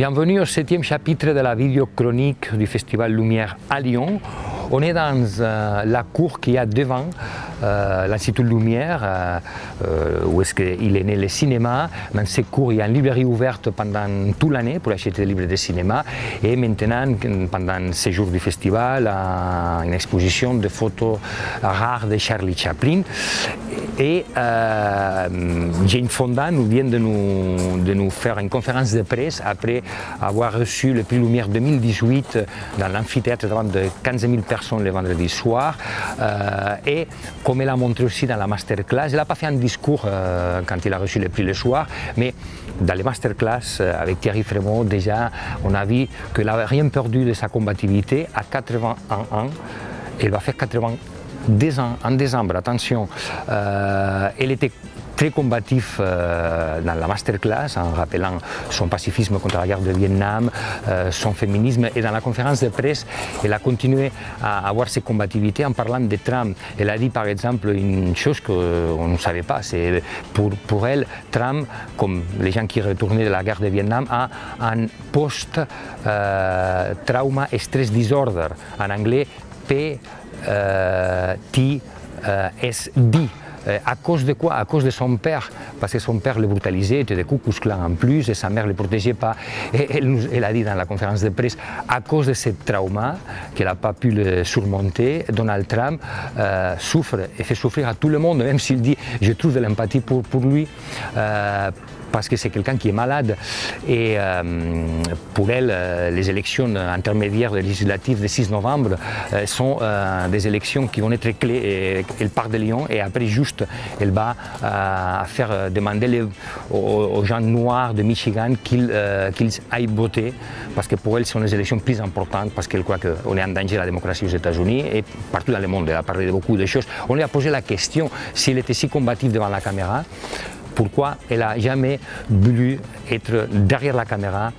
Bienvenue au 7e chapitre de la vidéo chronique du Festival Lumière à Lyon. On est dans la cour qu'il y a devant l'Institut Lumière, où est-ce qu'il est né le cinéma. Dans ces cours, il y a une librairie ouverte pendant toute l'année pour acheter des livres de cinéma. Et maintenant, pendant ces jours du festival, une exposition de photos rares de Charlie Chaplin. Et Jane Fonda vient de nous faire une conférence de presse après avoir reçu le prix Lumière 2018 dans l'amphithéâtre devant de 15 000 personnes le vendredi soir. Et comme elle a montré aussi dans la masterclass, elle n'a pas fait un discours quand il a reçu le prix le soir, mais dans les masterclass avec Thierry Frémaux, déjà on a vu qu'elle n'avait rien perdu de sa combativité. À 81 ans, elle va faire 82 ans en décembre, attention. Elle était très combatif dans la masterclass en rappelant son pacifisme contre la guerre de Vietnam, son féminisme, et dans la conférence de presse, elle a continué à avoir ses combativités en parlant de Trump. Elle a dit par exemple une chose qu'on ne savait pas, c'est pour elle, Trump, comme les gens qui retournaient de la guerre de Vietnam, a un post-trauma stress disorder, en anglais PTSD. À cause de quoi? À cause de son père, parce que son père le brutalisait, était de Ku Klux Klan en plus, et sa mère ne le protégeait pas. Et elle a dit dans la conférence de presse, à cause de ce trauma, qu'elle n'a pas pu le surmonter, Donald Trump souffre et fait souffrir à tout le monde, même s'il dit « je trouve de l'empathie pour lui ». Parce que c'est quelqu'un qui est malade. Et pour elle, les élections intermédiaires législatives du 6 novembre sont des élections qui vont être clés. Elle part de Lyon et après, juste, elle va faire demander aux gens noirs de Michigan qu'ils aillent voter. Parce que pour elle, ce sont les élections plus importantes, parce qu'elle croit qu'on est en danger de la démocratie aux États-Unis et partout dans le monde. Elle a parlé de beaucoup de choses. On lui a posé la question s'il était si combatif devant la caméra. Pourquoi elle n'a jamais voulu être derrière la caméra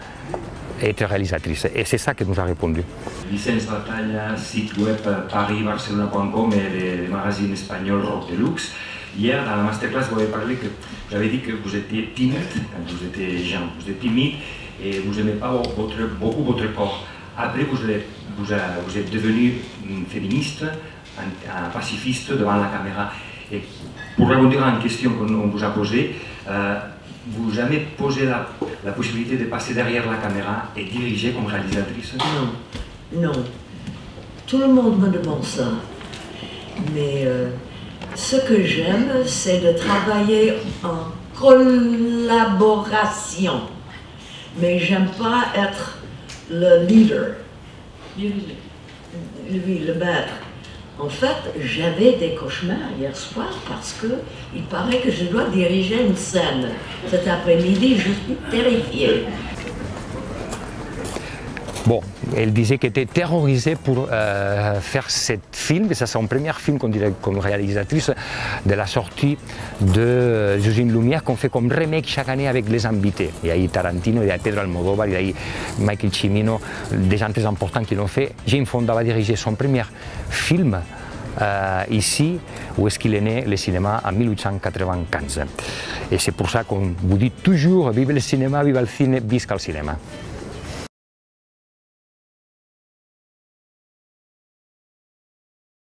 et être réalisatrice. Et c'est ça qu'elle nous a répondu. Vicence Batalla, site web parisbarcelona.com et le magazine espagnol Rock Deluxe. Hier, dans la masterclass, vous avez parlé que vous avez dit que vous étiez timide quand vous étiez jeune. Vous êtes timide et vous n'aimez pas beaucoup votre corps. Après, vous êtes devenu une féministe, un pacifiste devant la caméra. Et pour répondre à une question qu'on vous a posée, vous n'avez jamais posé la possibilité de passer derrière la caméra et diriger comme réalisatrice? Non, non. Tout le monde me demande ça. Mais ce que j'aime, c'est de travailler en collaboration. Mais j'aime pas être le leader. Lui, le maître. En fait, j'avais des cauchemars hier soir parce qu'il paraît que je dois diriger une scène. Cet après-midi, je suis terrifiée. Bon, elle disait qu'elle était terrorisée pour faire ce film, et c'est son premier film comme réalisatrice de la sortie de Usine Lumière qu'on fait comme remake chaque année avec les invités. Il y a eu Tarantino, il y a Pedro Almodóvar, il y a eu Michael Cimino, des gens très importants qui l'ont fait. Jane Fonda va diriger son premier film ici, où est-ce qu'il est né, le cinéma, en 1895. Et c'est pour ça qu'on vous dit toujours, vive le cinéma, vive le ciné, visca le cinéma.